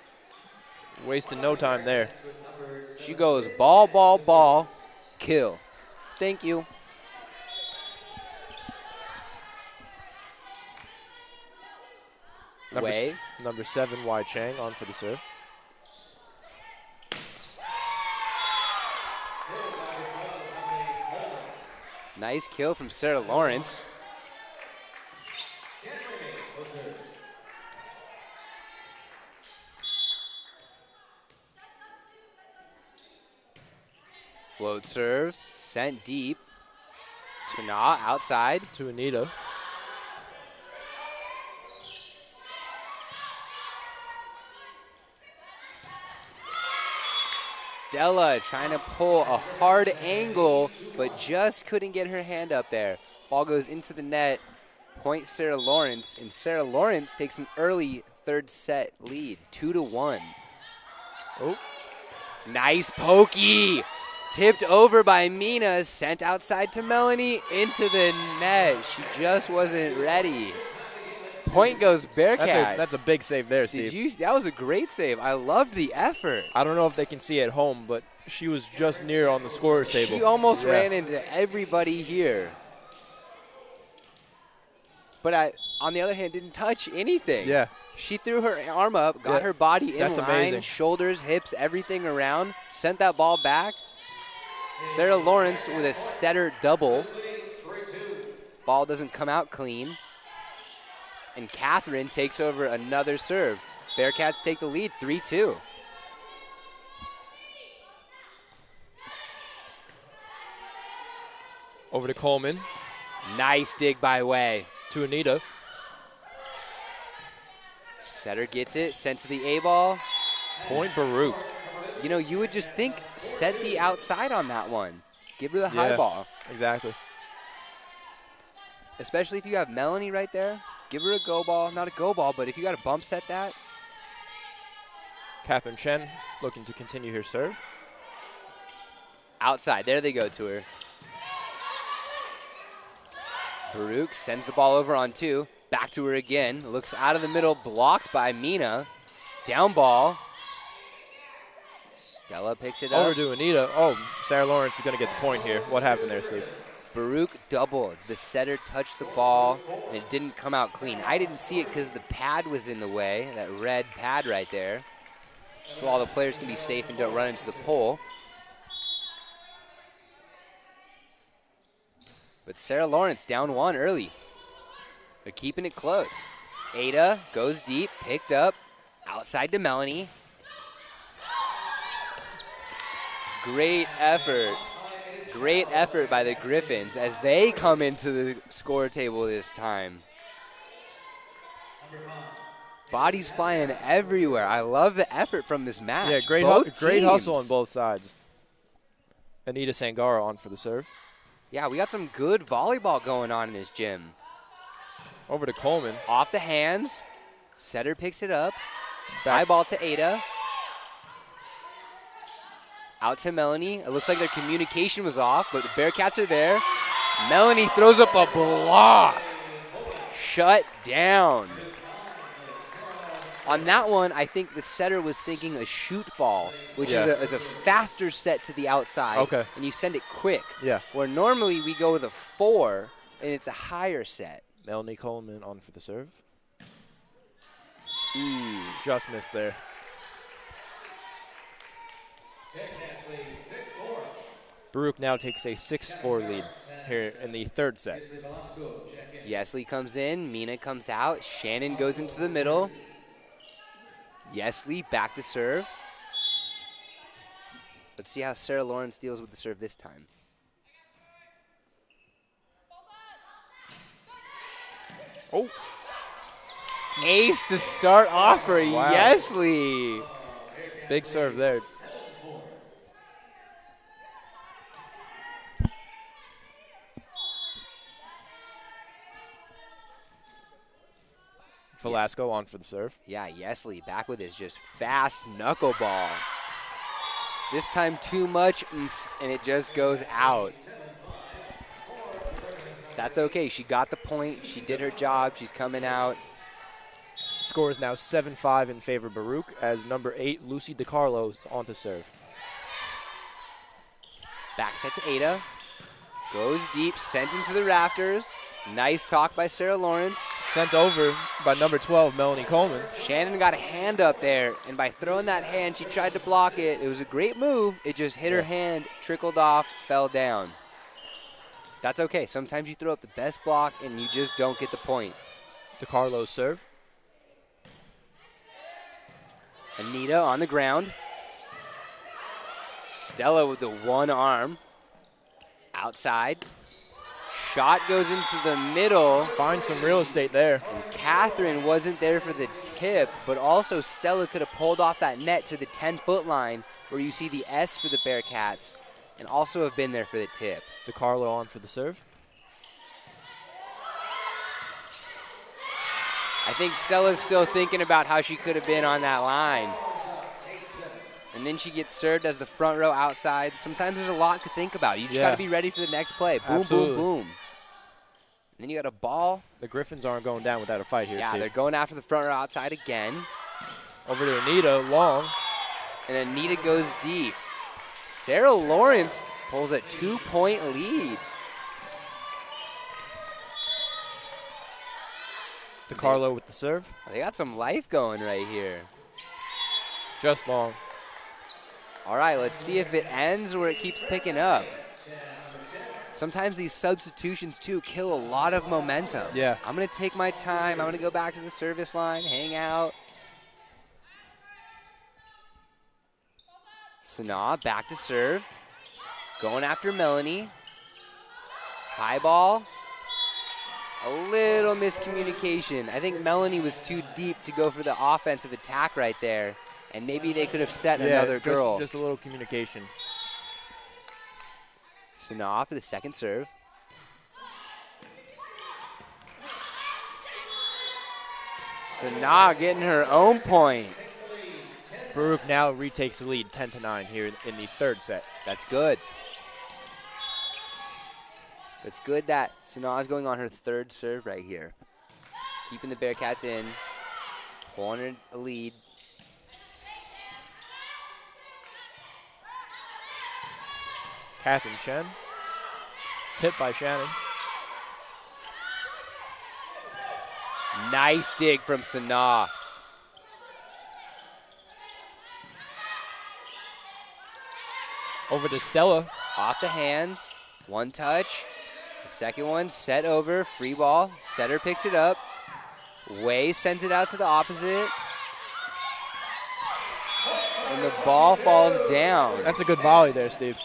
Wasting no time there. She goes ball, ball, ball, kill. Thank you. Number 7, Wai Chang on for the serve. Nice kill from Sarah Lawrence. Float serve, sent deep. Sanaa outside. To Anita. Stella trying to pull a hard angle, but just couldn't get her hand up there. Ball goes into the net. Point Sarah Lawrence, and Sarah Lawrence takes an early 3rd set lead, 2-1. Oh. Nice pokey. Tipped over by Mina, sent outside to Melanie, into the net. She just wasn't ready. Point goes Bearcats. That's a big save there, Steve. That was a great save. I loved the effort. I don't know if they can see at home, but she was just near on the scorer's table. She almost ran into everybody here. But on the other hand, didn't touch anything. Yeah. She threw her arm up, got her body in That's line, amazing. Shoulders, hips, everything around, sent that ball back. Sarah Lawrence with a setter double. Ball doesn't come out clean. And Catherine takes over another serve. Bearcats take the lead, 3-2. Over to Coleman. Nice dig by Way. To Anita. Setter gets it, sent to the A-ball. Point Baruch. You know, you would just think set the outside on that one. Give her the high ball. Exactly. Especially if you have Melanie right there. Give her a go ball. Not a go ball, but if you got a bump set that. Catherine Chen looking to continue her serve. Outside. There they go to her. Baruch sends the ball over on 2. Back to her again. Looks out of the middle. Blocked by Mina. Down ball. Stella picks it up. Over to Anita. Oh, Sarah Lawrence is going to get the point here. What happened there, Steve? Baruch doubled. The setter touched the ball, and it didn't come out clean. I didn't see it because the pad was in the way, that red pad right there. So all the players can be safe and don't run into the pole. But Sarah Lawrence down 1 early. They're keeping it close. Ada goes deep, picked up, outside to Melanie. Great effort. Great effort by the Gryphons as they come into the score table this time. Bodies flying everywhere. I love the effort from this match. Yeah, great hustle on both sides. Anita Sangara on for the serve. Yeah, we got some good volleyball going on in this gym. Over to Coleman. Off the hands. Setter picks it up. High ball to Ada. Out to Melanie. It looks like their communication was off, but the Bearcats are there. Melanie throws up a block. Shut down. On that one, I think the setter was thinking a shoot ball, which is a faster set to the outside. Okay. And you send it quick. Yeah. Where normally we go with a 4, and it's a higher set. Melanie Coleman on for the serve. Just missed there. Baruch now takes a 6-4 lead here in the 3rd set. Yesley comes in. Mina comes out. Shannon goes into the middle. Yesley back to serve. Let's see how Sarah Lawrence deals with the serve this time. Oh. Ace to start off for Wow. Yesley. Big serve there. Velasco on for the serve. Yeah, Yesley back with his just fast knuckleball. This time too much, and it just goes out. That's okay. She got the point. She did her job. She's coming out. Score is now 7-5 in favor of Baruch as number 8, Lucy DiCarlo, is on to serve. Back set to Ada. Goes deep, sent into the rafters. Nice talk by Sarah Lawrence. Sent over by number 12, Melanie Coleman. Shannon got a hand up there, and by throwing that hand, she tried to block it. It was a great move. It just hit her hand, trickled off, fell down. That's okay. Sometimes you throw up the best block, and you just don't get the point. DiCarlo's serve. Anita on the ground. Stella with the one arm. Outside. Shot goes into the middle. Find some real estate there. And Catherine wasn't there for the tip, but also Stella could have pulled off that net to the 10-foot line where you see the S for the Bearcats and also have been there for the tip. DiCarlo on for the serve. I think Stella's still thinking about how she could have been on that line. And then she gets served as the front row outside. Sometimes there's a lot to think about. You just got to be ready for the next play. Boom, Absolutely. boom, boom. And then you got a ball. The Gryphons aren't going down without a fight here, Yeah, Steve. they're going after the front row outside again. Over to Anita, long. And Anita goes deep. Sarah Lawrence pulls a 2-point lead. DiCarlo with the serve. They got some life going right here. Just long. All right, let's see if it ends or it keeps picking up. Sometimes these substitutions, too, kill a lot of momentum. Yeah. I'm going to take my time. I'm going to go back to the service line, hang out. Sanaa back to serve. Going after Melanie. High ball. A little miscommunication. I think Melanie was too deep to go for the offensive attack right there. And maybe they could have set another girl. Just a little communication. Sanaa for the second serve. Sanaa getting her own point. Baruch now retakes the lead 10-9 here in the third set. That's good. It's good that Sanaa is going on her third serve right here. Keeping the Bearcats in. Pulling a lead. Catherine Chen. Tip by Shannon. Nice dig from Sanaa. Over to Stella. Off the hands. One touch. The second one set over. Free ball. Setter picks it up. Way sends it out to the opposite. And the ball falls down. That's a good volley there, Steve.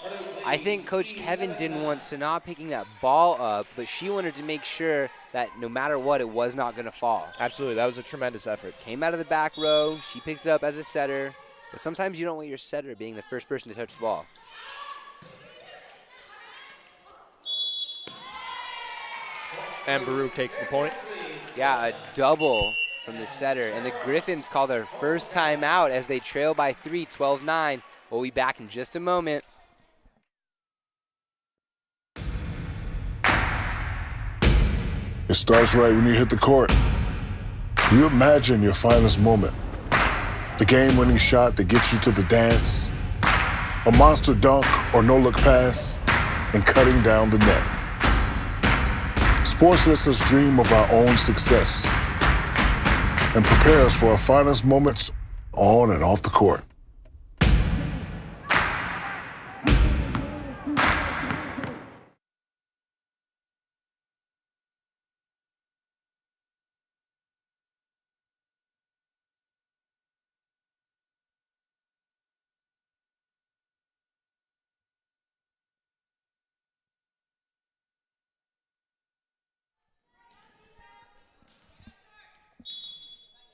I think Coach Kevin didn't want Sanaa picking that ball up, but she wanted to make sure that no matter what, it was not going to fall. Absolutely. That was a tremendous effort. Came out of the back row. She picked it up as a setter. But sometimes you don't want your setter being the first person to touch the ball. And Baruch takes the point. Yeah, a double from the setter. And the Gryphons call their first timeout as they trail by 3, 12-9. We'll be back in just a moment. It starts right when you hit the court. You imagine your finest moment. The game-winning shot that gets you to the dance. A monster dunk or no-look pass. And cutting down the net. Sports lets us dream of our own success and prepare us for our finest moments on and off the court.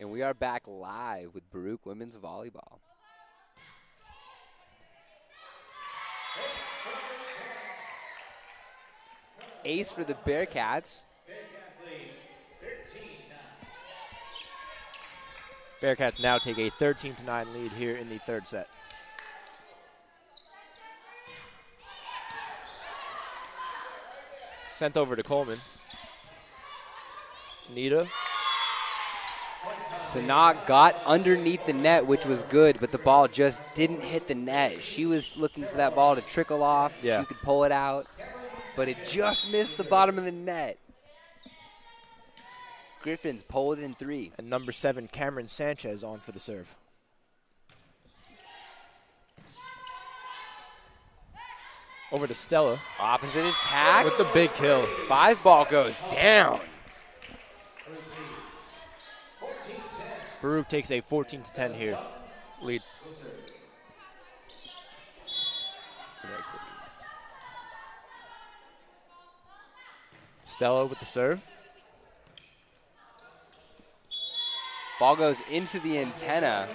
And we are back live with Baruch Women's Volleyball. Ace for the Bearcats. Bearcats now take a 13-9 lead here in the third set. Sent over to Coleman. Nita. Sanaa got underneath the net, which was good, but the ball just didn't hit the net. She was looking for that ball to trickle off. Yeah. She could pull it out, but it just missed the bottom of the net. Gryphons pull it in 3. And number 7, Cameron Sanchez on for the serve. Over to Stella. Opposite attack. With the big kill. 5-ball goes down. Baruch takes a 14-10 here lead. Stella with the serve. Ball goes into the antenna.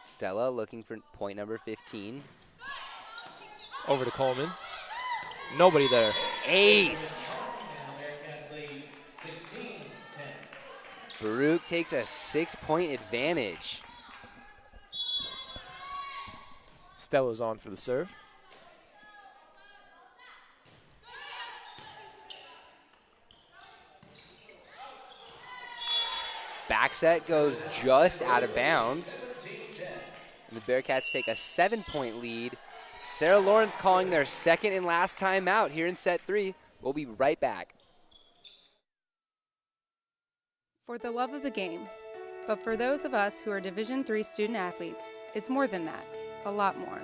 Stella looking for point number 15. Over to Coleman. Nobody there. Ace. Baruch takes a 6-point advantage. Stella's on for the serve. Back set goes just out of bounds. And the Bearcats take a 7-point lead. Sarah Lawrence calling their second and last time out here in set 3. We'll be right back. For the love of the game, but for those of us who are Division III student athletes, it's more than that, a lot more.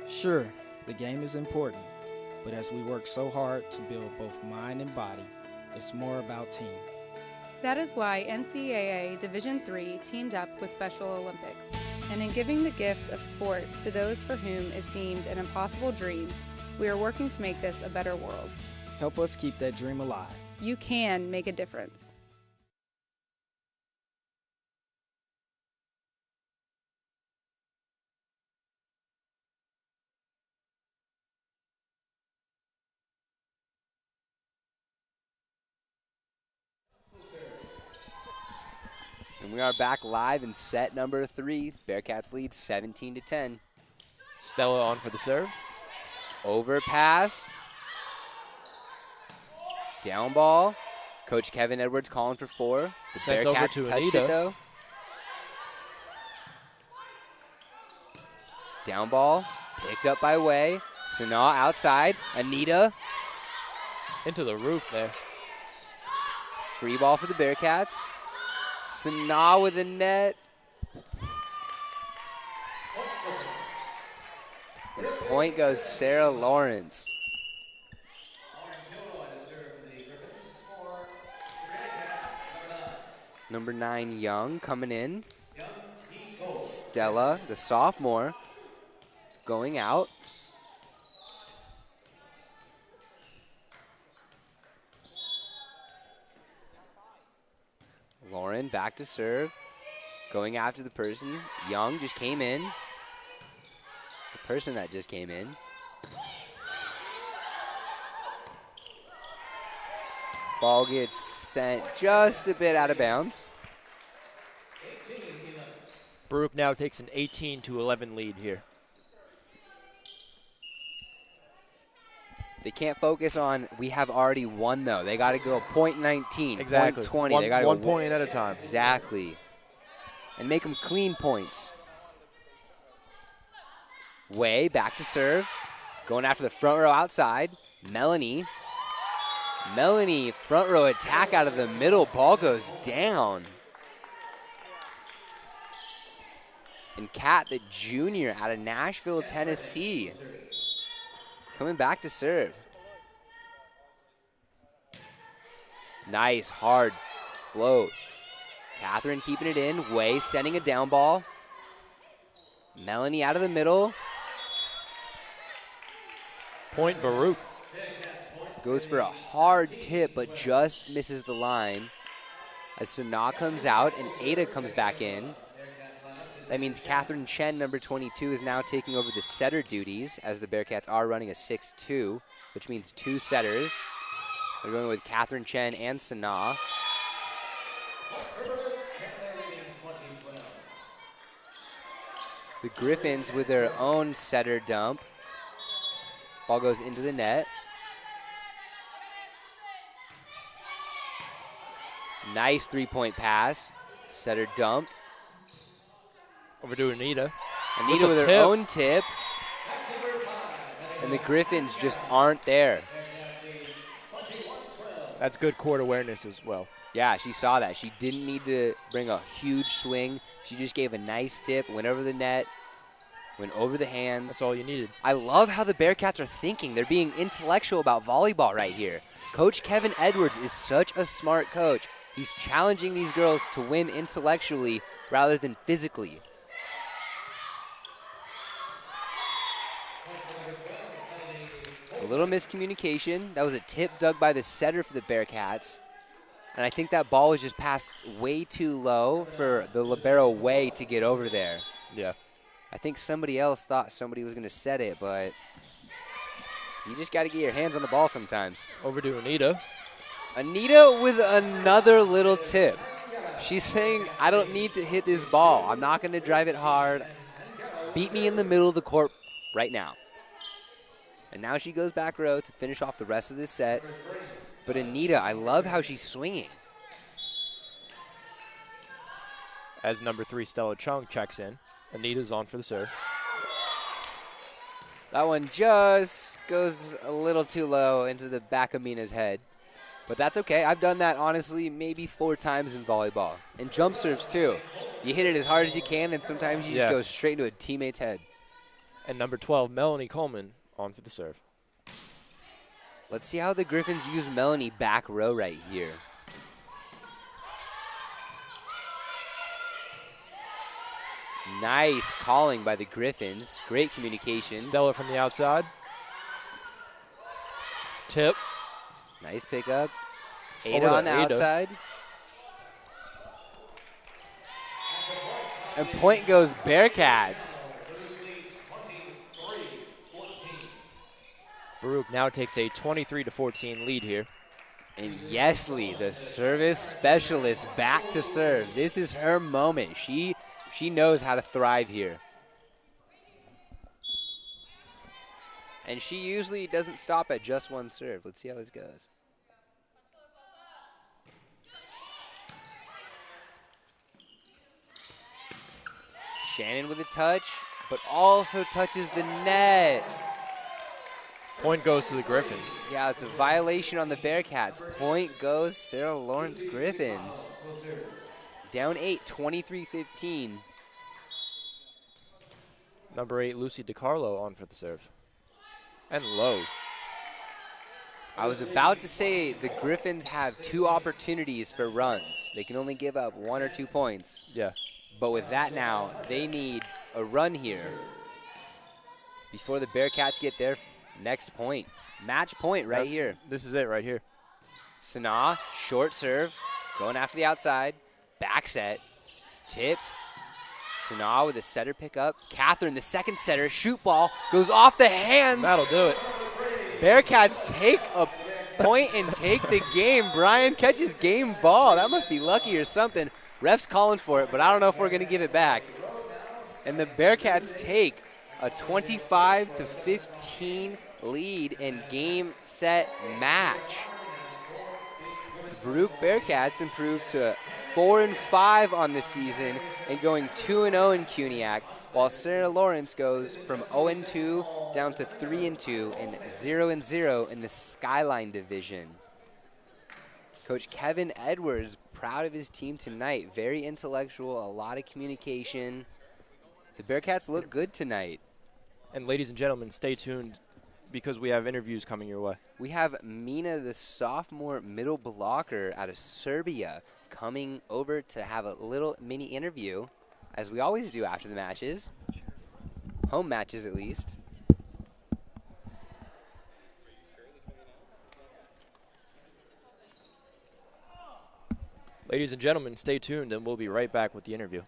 Sure, the game is important, but as we work so hard to build both mind and body, it's more about team. That is why NCAA Division III teamed up with Special Olympics, and in giving the gift of sport to those for whom it seemed an impossible dream, we are working to make this a better world. Help us keep that dream alive. You can make a difference. And we are back live in set number 3. Bearcats lead 17-10. Stella on for the serve. Overpass. Down ball. Coach Kevin Edwards calling for 4. The Sent over Bearcats to touched Anita. it though. Down ball. Picked up by Way. Sanaa outside. Anita. Into the roof there. Free ball for the Bearcats. Sanaa with a net. And point goes Sarah Lawrence. Number 9, Young, coming in. Stella, the sophomore, going out. Lauren back to serve. Going after the person. Young just came in. The person that just came in. Ball gets sent just a bit out of bounds. Baruch now takes an 18-11 lead here. They can't focus on, we have already won, though. They got to go point 19, Exactly. point 20. One, they gotta one go point at a time. Exactly. And make them clean points. Way back to serve. Going after the front row outside. Melanie, front row attack out of the middle. Ball goes down. And Kat, the junior out of Nashville, Tennessee, coming back to serve. Nice, hard float. Catherine keeping it in. Way sending a down ball. Melanie out of the middle. Point Baruch. Goes for a hard tip, but just misses the line. As Sana comes out and Ada comes back in. That means Catherine Chen, number 22, is now taking over the setter duties as the Bearcats are running a 6-2, which means 2 setters. They're going with Catherine Chen and Sana. The Gryphons with their own setter dump. Ball goes into the net. Nice 3-point pass. Setter dumped. Over to Anita. Anita with her own tip. And the Gryphons just aren't there. That's good court awareness as well. Yeah, she saw that. She didn't need to bring a huge swing. She just gave a nice tip, went over the net, went over the hands. That's all you needed. I love how the Bearcats are thinking. They're being intellectual about volleyball right here. Coach Kevin Edwards is such a smart coach. He's challenging these girls to win intellectually rather than physically. A little miscommunication. That was a tip dug by the setter for the Bearcats. And I think that ball was just passed way too low for the libero Way to get over there. Yeah. I think somebody else thought somebody was going to set it, but you just got to get your hands on the ball sometimes. Over to Anita. Anita with another little tip. She's saying, I don't need to hit this ball. I'm not going to drive it hard. Beat me in the middle of the court right now. And now she goes back row to finish off the rest of this set. But Anita, I love how she's swinging. As number 3 Stella Chung checks in, Anita's on for the serve. That one just goes a little too low into the back of Mina's head. But that's okay. I've done that, honestly, maybe 4 times in volleyball. And jump serves, too. You hit it as hard as you can, and sometimes you just go straight into a teammate's head. And number 12, Melanie Coleman, on for the serve. Let's see how the Gryphons use Melanie back row right here. Nice calling by the Gryphons. Great communication. Stella from the outside. Tip. Nice pickup. Ada on the outside. And point goes Bearcats. Baruch now takes a 23-14 lead here. And Yesley, the service specialist, back to serve. This is her moment. She knows how to thrive here. And she usually doesn't stop at just one serve. Let's see how this goes. Shannon with a touch, but also touches the net. Point goes to the Gryphons. Yeah, it's a violation on the Bearcats. Point goes Sarah Lawrence Gryphons. Down 8, 23-15. Number 8, Lucy DiCarlo on for the serve. And low. I was about to say the Gryphons have 2 opportunities for runs. They can only give up 1 or 2 points. Yeah. But with that now, they need a run here before the Bearcats get their next point. Match point right here. This is it right here. Sana, short serve, going after the outside. Back set, tipped. Sana with a setter pickup. Catherine, the second setter, shoot ball, goes off the hands. That'll do it. Bearcats take a point and take the game. Brian catches game ball. That must be lucky or something. Ref's calling for it, but I don't know if we're going to give it back. And the Bearcats take a 25-15 lead in game, set, match. The Baruch Bearcats improved to 4-5 on the season and going 2-0 in Cuniac, while Sarah Lawrence goes from 0-2 down to 3-2 and 0-0 in the Skyline division. Coach Kevin Edwards, proud of his team tonight. Very intellectual, a lot of communication. The Bearcats look good tonight. And ladies and gentlemen, stay tuned because we have interviews coming your way. We have Mina, the sophomore middle blocker out of Serbia, coming over to have a little mini interview, as we always do after the matches. Home matches, at least. Ladies and gentlemen, stay tuned, and we'll be right back with the interview.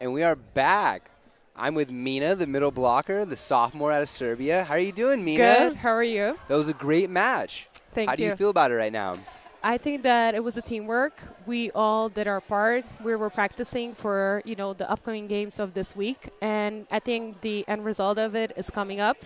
And we are back. I'm with Mina, the middle blocker, the sophomore out of Serbia. How are you doing, Mina? Good. How are you? That was a great match. Thank you. How do you feel about it right now? I think that it was a teamwork. We all did our part. We were practicing for, the upcoming games of this week, and I think the end result of it is coming up.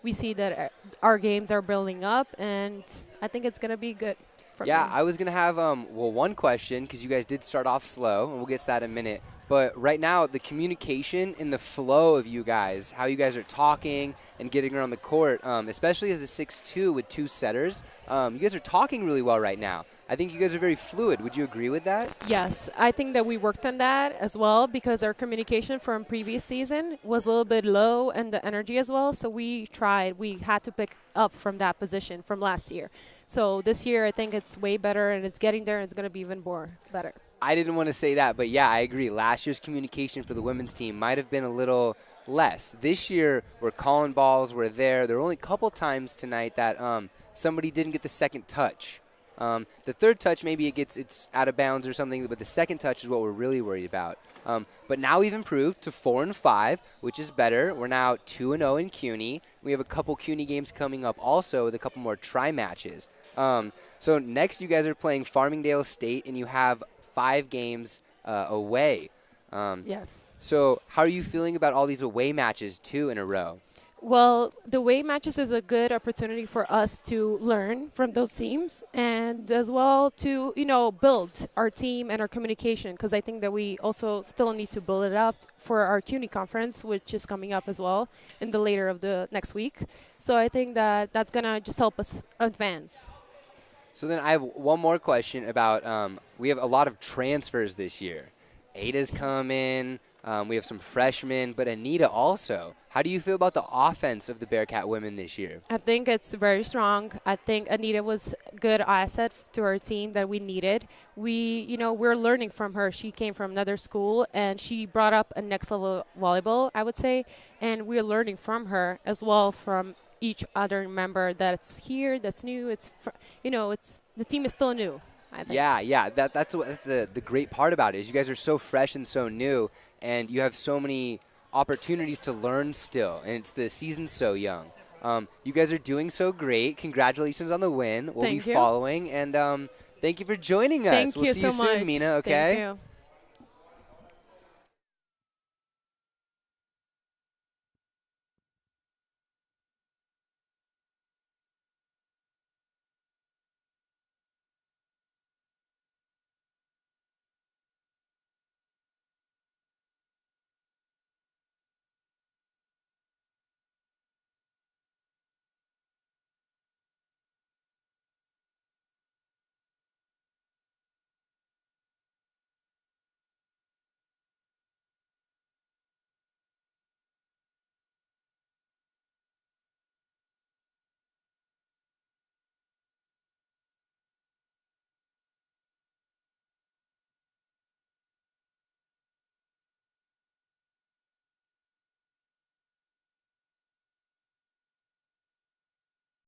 We see that our games are building up, and I think it's going to be good. Yeah, I was going to have one question, because you guys did start off slow, and we'll get to that in a minute. But right now, the communication and the flow of you guys, how you guys are talking and getting around the court, especially as a 6'2" with two setters, you guys are talking really well right now. I think you guys are very fluid. Would you agree with that? Yes, I think that we worked on that as well because our communication from previous season was a little bit low and the energy as well. So we tried. We had to pick up from that position from last year. So this year, I think it's way better, and it's getting there, and it's going to be even more better. I didn't want to say that, but yeah, I agree. Last year's communication for the women's team might have been a little less. This year, we're calling balls, we're there. There were only a couple times tonight that somebody didn't get the second touch. The third touch, maybe it's out of bounds or something, but the second touch is what we're really worried about. But now we've improved to 4-5, which is better. We're now 2-0 in CUNY. We have a couple CUNY games coming up also with a couple more tri-matches. So next you guys are playing Farmingdale State, and you have 5 games away. Yes. So how are you feeling about all these away matches, 2 in a row? Well, the away matches is a good opportunity for us to learn from those teams, and as well to, build our team and our communication, because I think that we also still need to build it up for our CUNY conference, which is coming up as well in the later of the next week. So I think that that's going to just help us advance. So then I have one more question about we have a lot of transfers this year. Ada's come in. We have some freshmen, but Anita also. How do you feel about the offense of the Bearcat women this year? I think it's very strong. I think Anita was a good asset to our team that we needed. We're learning from her. She came from another school, and she brought up a next level volleyball, I would say, and we're learning from her as well from each other member that's here, that's new. It's the team is still new. I think. Yeah. That's the great part about it is you guys are so fresh and so new, and you have so many opportunities to learn still, and the season's so young. You guys are doing so great. Congratulations on the win. We'll be following, and thank you for joining us. Thank we'll you see so you soon, much. Mina, okay? Thank you.